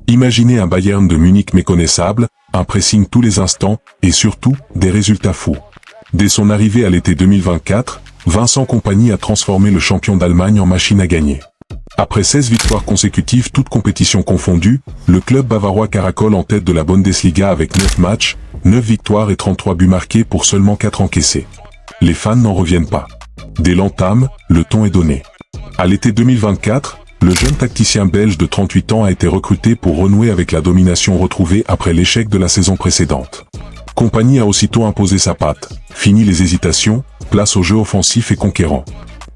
Imaginez un Bayern de Munich méconnaissable, un pressing tous les instants, et surtout, des résultats fous. Dès son arrivée à l'été 2024, Vincent Kompany a transformé le champion d'Allemagne en machine à gagner. Après 16 victoires consécutives toutes compétitions confondues, le club bavarois caracole en tête de la Bundesliga avec 9 matchs, 9 victoires et 33 buts marqués pour seulement 4 encaissés. Les fans n'en reviennent pas. Dès l'entame, le ton est donné. À l'été 2024, le jeune tacticien belge de 38 ans a été recruté pour renouer avec la domination retrouvée après l'échec de la saison précédente. Kompany a aussitôt imposé sa patte, fini les hésitations, place au jeu offensif et conquérant.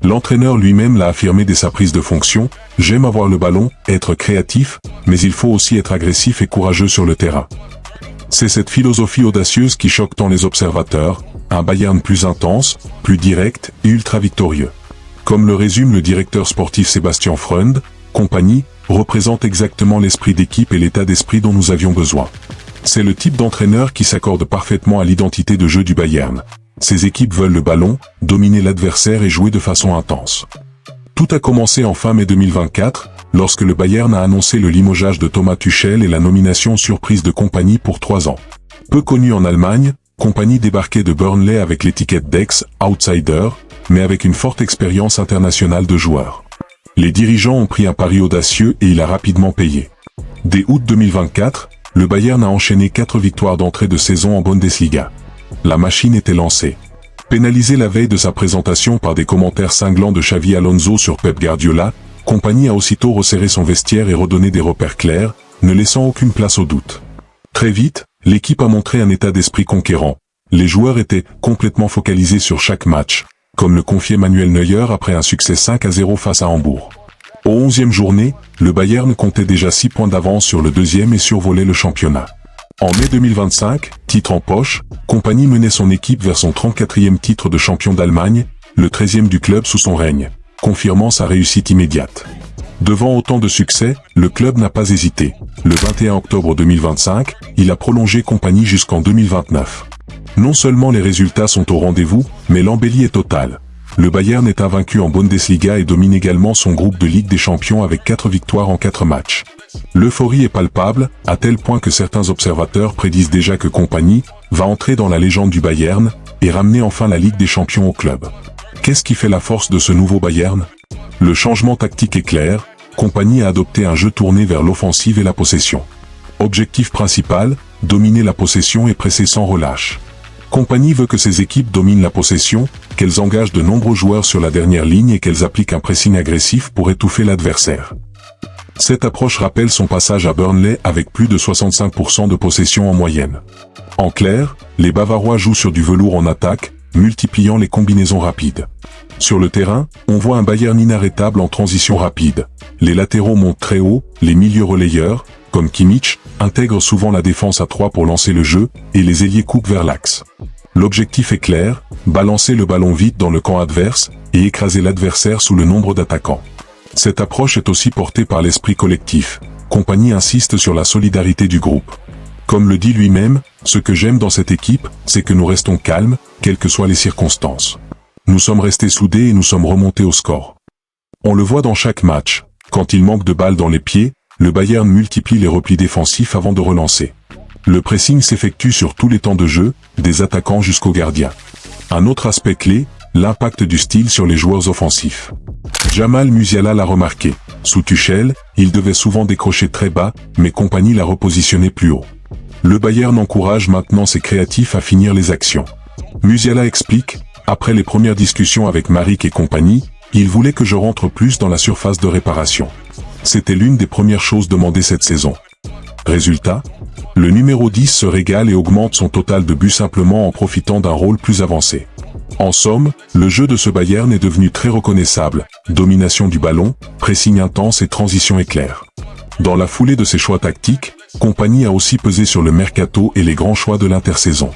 L'entraîneur lui-même l'a affirmé dès sa prise de fonction, « J'aime avoir le ballon, être créatif, mais il faut aussi être agressif et courageux sur le terrain. » C'est cette philosophie audacieuse qui choque tant les observateurs, un Bayern plus intense, plus direct et ultra victorieux. Comme le résume le directeur sportif Sébastien Freund, Kompany représente exactement l'esprit d'équipe et l'état d'esprit dont nous avions besoin. C'est le type d'entraîneur qui s'accorde parfaitement à l'identité de jeu du Bayern. Ces équipes veulent le ballon, dominer l'adversaire et jouer de façon intense. Tout a commencé en fin mai 2024, lorsque le Bayern a annoncé le limogeage de Thomas Tuchel et la nomination surprise de Kompany pour 3 ans. Peu connu en Allemagne, Kompany débarquait de Burnley avec l'étiquette d'ex-outsider, mais avec une forte expérience internationale de joueur. Les dirigeants ont pris un pari audacieux et il a rapidement payé. Dès août 2024, le Bayern a enchaîné 4 victoires d'entrée de saison en Bundesliga. La machine était lancée. Pénalisé la veille de sa présentation par des commentaires cinglants de Xavi Alonso sur Pep Guardiola, Kompany a aussitôt resserré son vestiaire et redonné des repères clairs, ne laissant aucune place au doute. Très vite, l'équipe a montré un état d'esprit conquérant. Les joueurs étaient complètement focalisés sur chaque match, comme le confiait Manuel Neuer après un succès 5-0 face à Hambourg. Aux 11e journée, le Bayern comptait déjà 6 points d'avance sur le deuxième et survolait le championnat. En mai 2025, titre en poche, Kompany menait son équipe vers son 34e titre de champion d'Allemagne, le 13e du club sous son règne, confirmant sa réussite immédiate. Devant autant de succès, le club n'a pas hésité. Le 21 octobre 2025, il a prolongé Kompany jusqu'en 2029. Non seulement les résultats sont au rendez-vous, mais l'embellie est totale. Le Bayern est invaincu en Bundesliga et domine également son groupe de Ligue des Champions avec 4 victoires en 4 matchs. L'euphorie est palpable, à tel point que certains observateurs prédisent déjà que Kompany va entrer dans la légende du Bayern et ramener enfin la Ligue des Champions au club. Qu'est-ce qui fait la force de ce nouveau Bayern? Le changement tactique est clair, Kompany a adopté un jeu tourné vers l'offensive et la possession. Objectif principal, dominer la possession et presser sans relâche. Kompany veut que ses équipes dominent la possession, qu'elles engagent de nombreux joueurs sur la dernière ligne et qu'elles appliquent un pressing agressif pour étouffer l'adversaire. Cette approche rappelle son passage à Burnley avec plus de 65% de possession en moyenne. En clair, les Bavarois jouent sur du velours en attaque, multipliant les combinaisons rapides. Sur le terrain, on voit un Bayern inarrêtable en transition rapide. Les latéraux montent très haut, les milieux relayeurs, comme Kimmich, intègrent souvent la défense à 3 pour lancer le jeu, et les ailiers coupent vers l'axe. L'objectif est clair, balancer le ballon vite dans le camp adverse, et écraser l'adversaire sous le nombre d'attaquants. Cette approche est aussi portée par l'esprit collectif. Kompany insiste sur la solidarité du groupe. Comme le dit lui-même, ce que j'aime dans cette équipe, c'est que nous restons calmes, quelles que soient les circonstances. Nous sommes restés soudés et nous sommes remontés au score. On le voit dans chaque match. Quand il manque de balles dans les pieds, le Bayern multiplie les replis défensifs avant de relancer. Le pressing s'effectue sur tous les temps de jeu, des attaquants jusqu'aux gardiens. Un autre aspect clé, l'impact du style sur les joueurs offensifs. Jamal Musiala l'a remarqué. Sous Tuchel, il devait souvent décrocher très bas, mais Kompany l'a repositionné plus haut. Le Bayern encourage maintenant ses créatifs à finir les actions. Musiala explique, après les premières discussions avec Maric et Kompany, il voulait que je rentre plus dans la surface de réparation. C'était l'une des premières choses demandées cette saison. Résultat, le numéro 10 se régale et augmente son total de buts simplement en profitant d'un rôle plus avancé. En somme, le jeu de ce Bayern est devenu très reconnaissable, domination du ballon, pressing intense et transition éclair. Dans la foulée de ses choix tactiques, Kompany a aussi pesé sur le mercato et les grands choix de l'intersaison.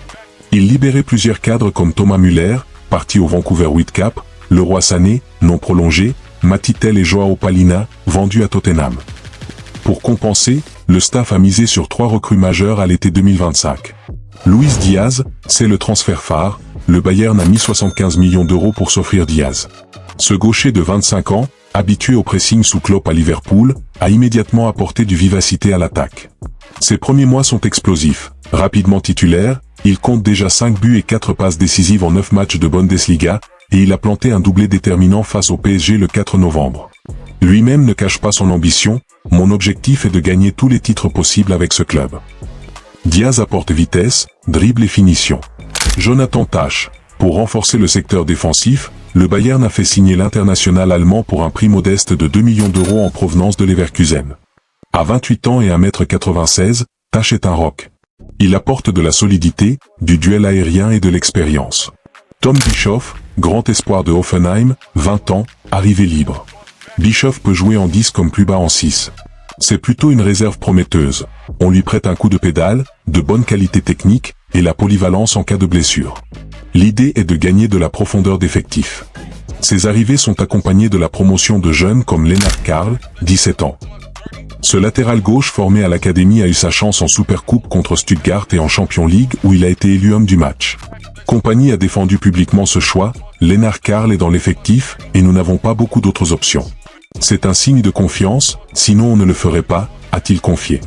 Il libérait plusieurs cadres comme Thomas Müller, parti au Vancouver Whitecap, Leroy Sané, non prolongé, Matitel et Joao Palhinha, vendus à Tottenham. Pour compenser, le staff a misé sur 3 recrues majeures à l'été 2025. Luis Diaz, c'est le transfert phare, le Bayern a mis 75 millions d'euros pour s'offrir Diaz. Ce gaucher de 25 ans, Habitué au pressing sous Klopp à Liverpool, a immédiatement apporté du vivacité à l'attaque. Ses premiers mois sont explosifs. Rapidement titulaire, il compte déjà 5 buts et 4 passes décisives en 9 matchs de Bundesliga, et il a planté un doublé déterminant face au PSG le 4 novembre. Lui-même ne cache pas son ambition, « Mon objectif est de gagner tous les titres possibles avec ce club ». Diaz apporte vitesse, dribble et finition. Jonathan Tah. Pour renforcer le secteur défensif, le Bayern a fait signer l'international allemand pour un prix modeste de 2 millions d'euros en provenance de Leverkusen. À 28 ans et 1m96, Tah est un roc. Il apporte de la solidité, du duel aérien et de l'expérience. Tom Bischoff, grand espoir de Hoffenheim, 20 ans, arrivé libre. Bischoff peut jouer en 10 comme plus bas en 6. C'est plutôt une réserve prometteuse. On lui prête un coup de pédale, de bonne qualité technique, et la polyvalence en cas de blessure. L'idée est de gagner de la profondeur d'effectif. Ses arrivées sont accompagnées de la promotion de jeunes comme Lennart Karl, 17 ans. Ce latéral gauche formé à l'académie a eu sa chance en Supercoupe contre Stuttgart et en Champions League où il a été élu homme du match. Kompany a défendu publiquement ce choix, Lennart Karl est dans l'effectif et nous n'avons pas beaucoup d'autres options. C'est un signe de confiance, sinon on ne le ferait pas, a-t-il confié.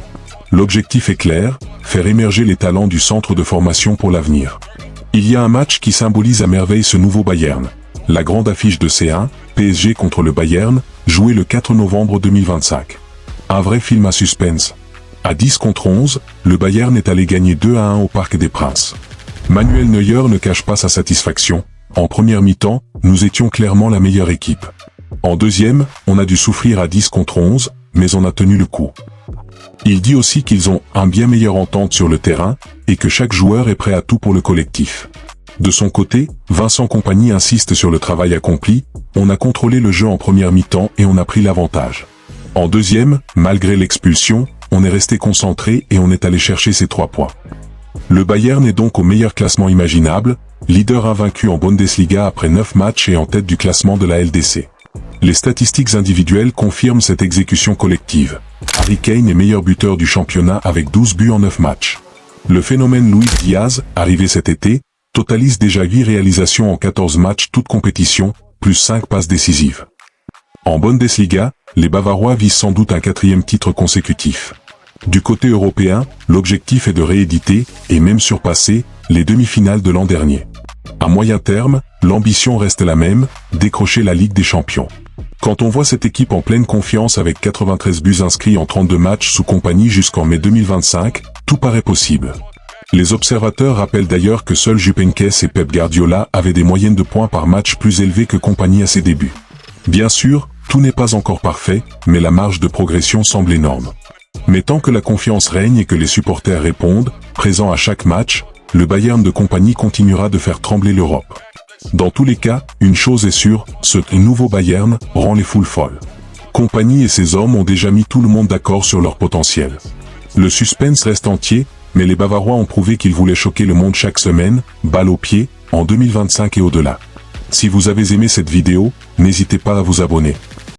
L'objectif est clair, faire émerger les talents du centre de formation pour l'avenir. Il y a un match qui symbolise à merveille ce nouveau Bayern. La grande affiche de C1, PSG contre le Bayern, jouée le 4 novembre 2025. Un vrai film à suspense. À 10 contre 11, le Bayern est allé gagner 2-1 au Parc des Princes. Manuel Neuer ne cache pas sa satisfaction. En première mi-temps, nous étions clairement la meilleure équipe. En deuxième, on a dû souffrir à 10 contre 11, mais on a tenu le coup. Il dit aussi qu'ils ont un bien meilleure entente sur le terrain, et que chaque joueur est prêt à tout pour le collectif. De son côté, Vincent Kompany insiste sur le travail accompli, on a contrôlé le jeu en première mi-temps et on a pris l'avantage. En deuxième, malgré l'expulsion, on est resté concentré et on est allé chercher ces 3 points. Le Bayern est donc au meilleur classement imaginable, leader invaincu en Bundesliga après 9 matchs et en tête du classement de la LDC. Les statistiques individuelles confirment cette exécution collective. Harry Kane est meilleur buteur du championnat avec 12 buts en 9 matchs. Le phénomène Luis Diaz, arrivé cet été, totalise déjà 8 réalisations en 14 matchs toutes compétitions, plus 5 passes décisives. En Bundesliga, les Bavarois visent sans doute un 4e titre consécutif. Du côté européen, l'objectif est de rééditer, et même surpasser, les demi-finales de l'an dernier. À moyen terme, l'ambition reste la même, décrocher la Ligue des Champions. Quand on voit cette équipe en pleine confiance avec 93 buts inscrits en 32 matchs sous Kompany jusqu'en mai 2025, tout paraît possible. Les observateurs rappellent d'ailleurs que seuls Jupp Heynckes et Pep Guardiola avaient des moyennes de points par match plus élevées que Kompany à ses débuts. Bien sûr, tout n'est pas encore parfait, mais la marge de progression semble énorme. Mais tant que la confiance règne et que les supporters répondent, présents à chaque match, le Bayern de Kompany continuera de faire trembler l'Europe. Dans tous les cas, une chose est sûre, ce nouveau Bayern rend les foules folles. Kompany et ses hommes ont déjà mis tout le monde d'accord sur leur potentiel. Le suspense reste entier, mais les Bavarois ont prouvé qu'ils voulaient choquer le monde chaque semaine, balle au pied, en 2025 et au-delà. Si vous avez aimé cette vidéo, n'hésitez pas à vous abonner.